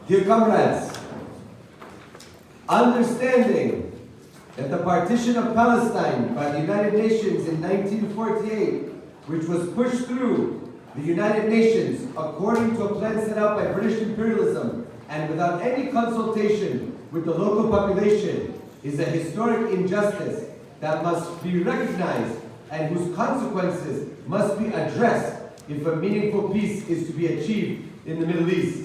Dear comrades, understanding that the partition of Palestine by the United Nations in 1948, which was pushed through the United Nations according to a plan set out by British imperialism and without any consultation with the local population, is a historic injustice that must be recognized and whose consequences must be addressed if a meaningful peace is to be achieved in the Middle East.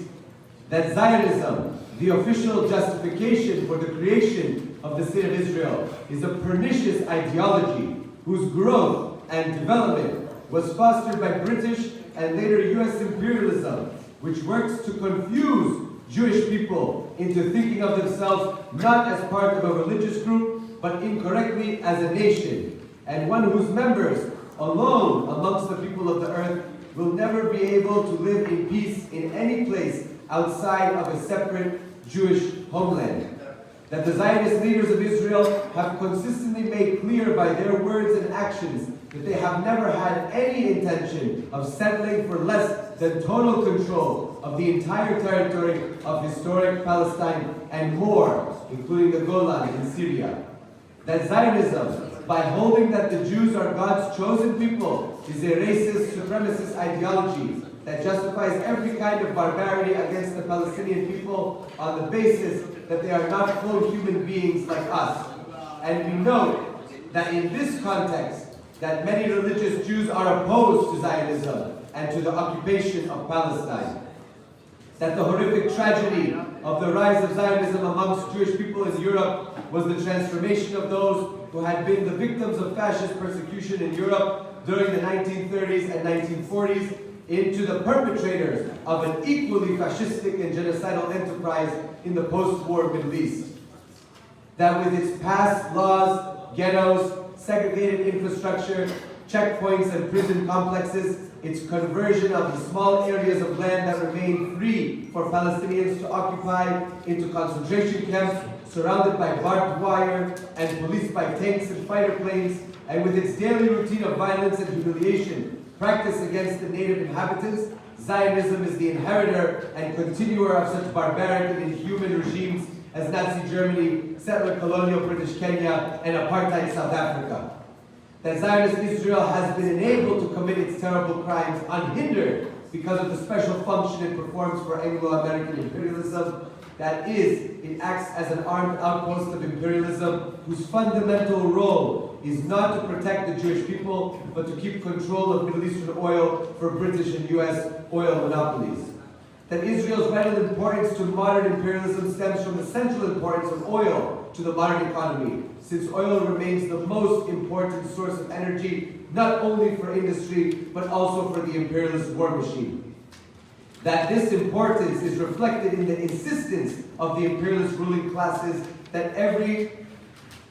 That Zionism, the official justification for the creation of the State of Israel, is a pernicious ideology whose growth and development was fostered by British and later US imperialism, which works to confuse Jewish people into thinking of themselves not as part of a religious group, but incorrectly as a nation, and one whose members, alone amongst the people of the earth, will never be able to live in peace in any place outside of a separate Jewish homeland. That the Zionist leaders of Israel have consistently made clear by their words and actions that they have never had any intention of settling for less than total control of the entire territory of historic Palestine and more, including the Golan in Syria. That Zionism, by holding that the Jews are God's chosen people, is a racist, supremacist ideology that justifies every kind of barbarity against the Palestinian people on the basis that they are not full human beings like us. And we note that in this context, that many religious Jews are opposed to Zionism and to the occupation of Palestine. That the horrific tragedy of the rise of Zionism amongst Jewish people in Europe was the transformation of those who had been the victims of fascist persecution in Europe during the 1930s and 1940s into the perpetrators of an equally fascistic and genocidal enterprise in the post-war Middle East. That with its passed laws, ghettos, segregated infrastructure, checkpoints and prison complexes, its conversion of the small areas of land that remain free for Palestinians to occupy into concentration camps surrounded by barbed wire and policed by tanks and fighter planes, and with its daily routine of violence and humiliation practiced against the native inhabitants, Zionism is the inheritor and continuer of such barbaric and inhuman regimes as Nazi Germany, settler colonial British Kenya, and apartheid South Africa. That Zionist Israel has been enabled to commit its terrible crimes unhindered because of the special function it performs for Anglo-American imperialism. That is, it acts as an armed outpost of imperialism whose fundamental role is not to protect the Jewish people, but to keep control of Middle Eastern oil for British and US oil monopolies. That Israel's vital importance to modern imperialism stems from the central importance of oil to the modern economy, since oil remains the most important source of energy, not only for industry, but also for the imperialist war machine. That this importance is reflected in the insistence of the imperialist ruling classes that every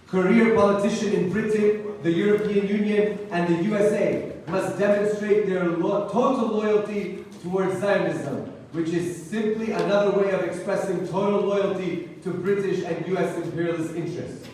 career politician in Britain, the European Union, and the USA must demonstrate their total loyalty towards Zionism, which is simply another way of expressing total loyalty to British and US imperialist interests.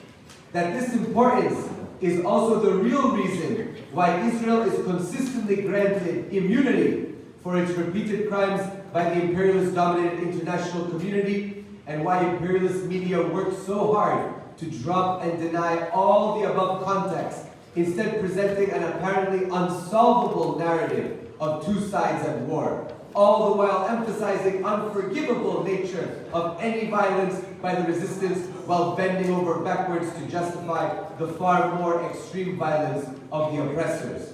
That this importance is also the real reason why Israel is consistently granted immunity for its repeated crimes by the imperialist-dominated international community, and why imperialist media work so hard to drop and deny all the above context, instead presenting an apparently unsolvable narrative of two sides at war, all the while emphasizing unforgivable nature of any violence by the resistance while bending over backwards to justify the far more extreme violence of the oppressors.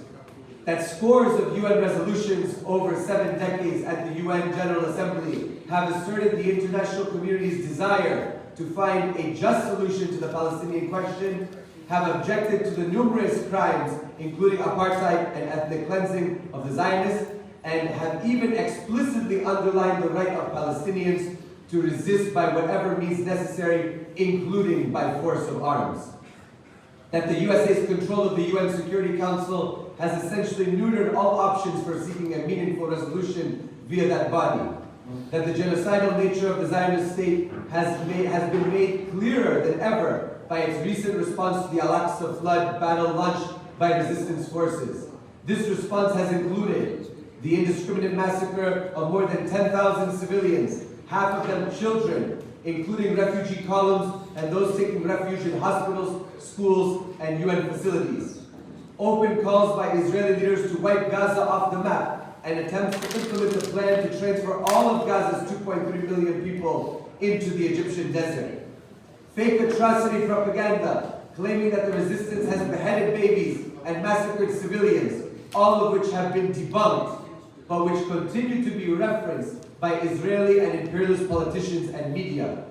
That scores of UN resolutions over 7 decades at the UN General Assembly have asserted the international community's desire to find a just solution to the Palestinian question, have objected to the numerous crimes, including apartheid and ethnic cleansing of the Zionists, and have even explicitly underlined the right of Palestinians to resist by whatever means necessary, including by force of arms. That the USA's control of the UN Security Council has essentially neutered all options for seeking a meaningful resolution via that body. That the genocidal nature of the Zionist state has been made clearer than ever by its recent response to the Al-Aqsa flood battle launched by resistance forces. This response has included the indiscriminate massacre of more than 10,000 civilians, half of them children, including refugee columns and those taking refuge in hospitals, schools, and UN facilities. Open calls by Israeli leaders to wipe Gaza off the map and attempts to implement a plan to transfer all of Gaza's 2.3 million people into the Egyptian desert. Fake atrocity propaganda claiming that the resistance has beheaded babies and massacred civilians, all of which have been debunked, but which continue to be referenced by Israeli and imperialist politicians and media.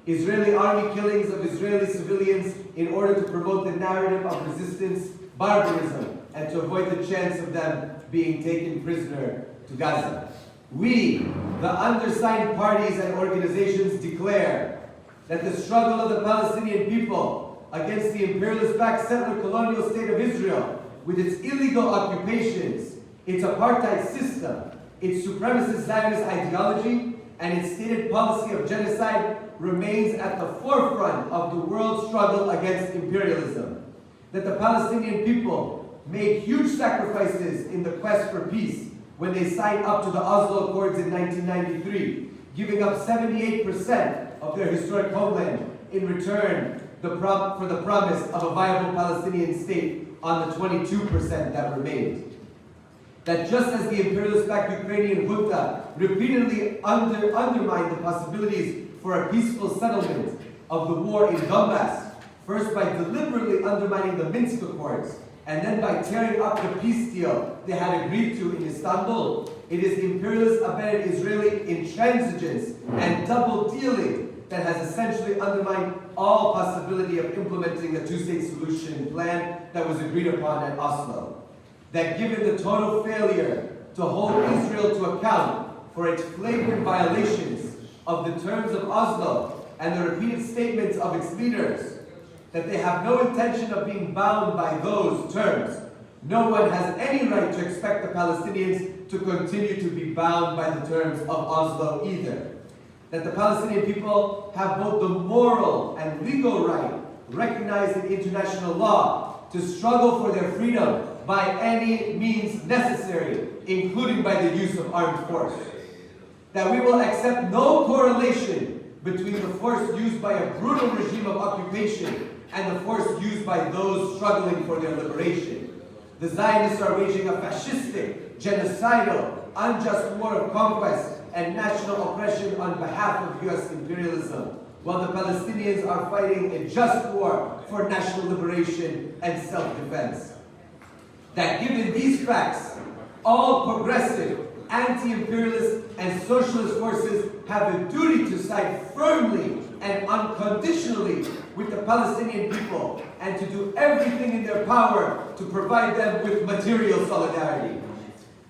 Israeli army killings of Israeli civilians in order to promote the narrative of resistance, barbarism, and to avoid the chance of them being taken prisoner to Gaza. We, the undersigned parties and organizations, declare that the struggle of the Palestinian people against the imperialist-backed settler colonial state of Israel, with its illegal occupations, its apartheid system, its supremacist Zionist ideology, and its stated policy of genocide remains at the forefront of the world struggle against imperialism. That the Palestinian people made huge sacrifices in the quest for peace when they signed up to the Oslo Accords in 1993, giving up 78% of their historic homeland in return for the promise of a viable Palestinian state on the 22% that remained. That just as the imperialist-backed Ukrainian junta repeatedly undermined the possibilities for a peaceful settlement of the war in Donbass, first by deliberately undermining the Minsk Accords, and then by tearing up the peace deal they had agreed to in Istanbul, it is the imperialist-abetted Israeli intransigence and double-dealing that has essentially undermined all possibility of implementing the two-state solution plan that was agreed upon at Oslo. That given the total failure to hold Israel to account for its flagrant violations of the terms of Oslo and the repeated statements of its leaders, that they have no intention of being bound by those terms, no one has any right to expect the Palestinians to continue to be bound by the terms of Oslo either. That the Palestinian people have both the moral and legal right, recognized in international law, to struggle for their freedom by any means necessary, including by the use of armed force. That we will accept no correlation between the force used by a brutal regime of occupation and the force used by those struggling for their liberation. The Zionists are waging a fascistic, genocidal, unjust war of conquest and national oppression on behalf of U.S. imperialism, while the Palestinians are fighting a just war for national liberation and self-defense. That given these facts, all progressive, anti-imperialist, and socialist forces have a duty to side firmly and unconditionally with the Palestinian people and to do everything in their power to provide them with material solidarity.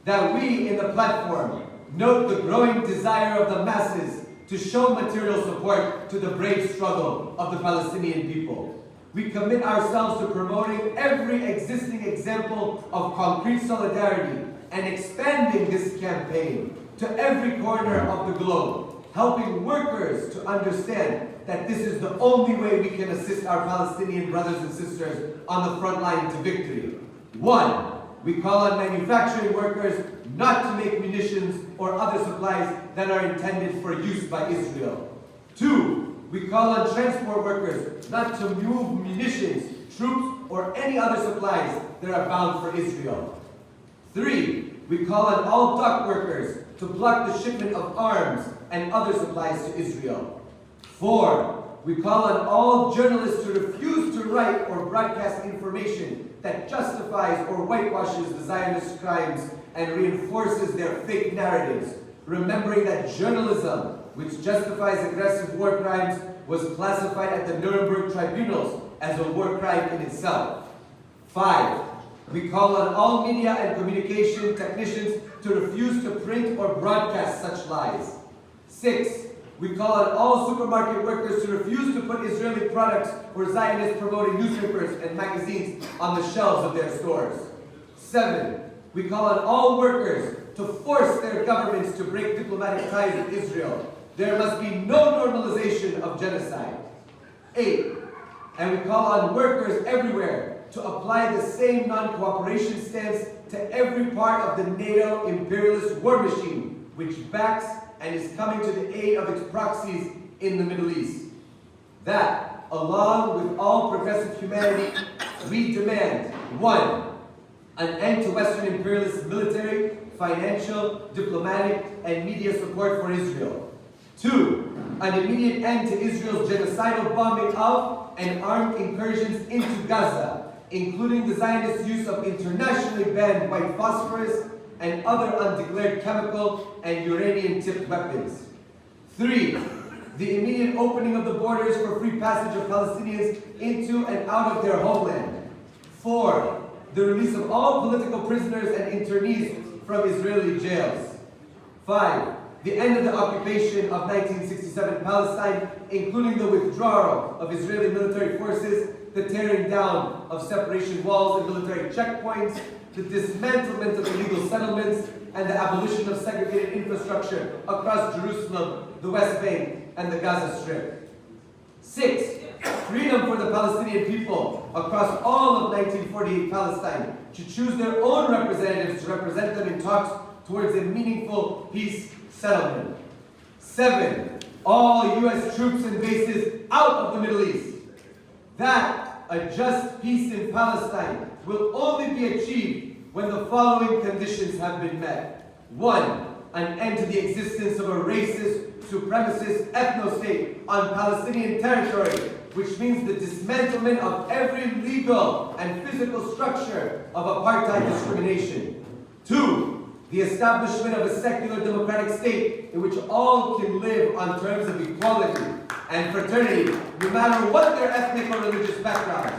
That we in the platform note the growing desire of the masses to show material support to the brave struggle of the Palestinian people. We commit ourselves to promoting every existing example of concrete solidarity and expanding this campaign to every corner of the globe, helping workers to understand that this is the only way we can assist our Palestinian brothers and sisters on the front line to victory. 1, we call on manufacturing workers not to make munitions or other supplies that are intended for use by Israel. 2, we call on transport workers not to move munitions, troops, or any other supplies that are bound for Israel. 3, we call on all dock workers to block the shipment of arms and other supplies to Israel. 4, we call on all journalists to refuse to write or broadcast information that justifies or whitewashes the Zionist crimes and reinforces their fake narratives, remembering that journalism, which justifies aggressive war crimes, was classified at the Nuremberg tribunals as a war crime in itself. 5, we call on all media and communication technicians to refuse to print or broadcast such lies. 6, we call on all supermarket workers to refuse to put Israeli products or Zionists promoting newspapers and magazines on the shelves of their stores. 7, we call on all workers to force their governments to break diplomatic ties with Israel. There must be no normalization of genocide. 8, and we call on workers everywhere to apply the same non-cooperation stance to every part of the NATO imperialist war machine, which backs and is coming to the aid of its proxies in the Middle East. That, along with all progressive humanity, we demand 1. An end to Western imperialist military, financial, diplomatic, and media support for Israel. 2. An immediate end to Israel's genocidal bombing of and armed incursions into Gaza, including the Zionist use of internationally banned white phosphorus and other undeclared chemical and uranium-tipped weapons. 3. The immediate opening of the borders for free passage of Palestinians into and out of their homeland. 4. The release of all political prisoners and internees from Israeli jails. 5. The end of the occupation of 1967 Palestine, including the withdrawal of Israeli military forces, the tearing down of separation walls and military checkpoints, the dismantlement of illegal settlements, and the abolition of segregated infrastructure across Jerusalem, the West Bank, and the Gaza Strip. 6. Freedom for the Palestinian people across all of 1948 Palestine to choose their own representatives to represent them in talks towards a meaningful peace settlement. 7. All U.S. troops and bases out of the Middle East. That a just peace in Palestine will only be achieved when the following conditions have been met. 1. An end to the existence of a racist, supremacist ethno-state on Palestinian territory, which means the dismantlement of every legal and physical structure of apartheid discrimination. 2. The establishment of a secular democratic state in which all can live on terms of equality and fraternity, no matter what their ethnic or religious background.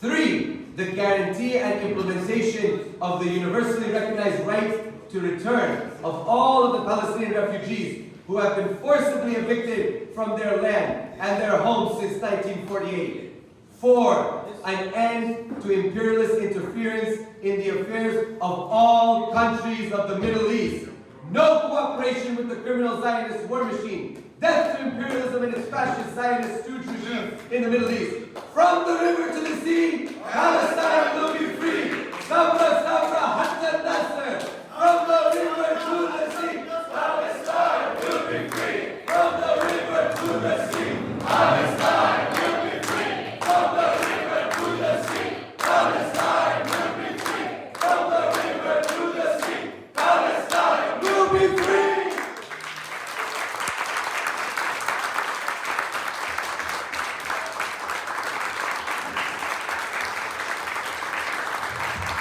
3. The guarantee and implementation of the universally recognized right to return of all of the Palestinian refugees who have been forcibly evicted from their land and their homes since 1948. 4. An end to imperialist interference in the affairs of all countries of the Middle East. No cooperation with the criminal Zionist war machine. Death to imperialism and its fascist Zionist stooge regime in the Middle East. From the river to the sea, Palestine will be free. God bless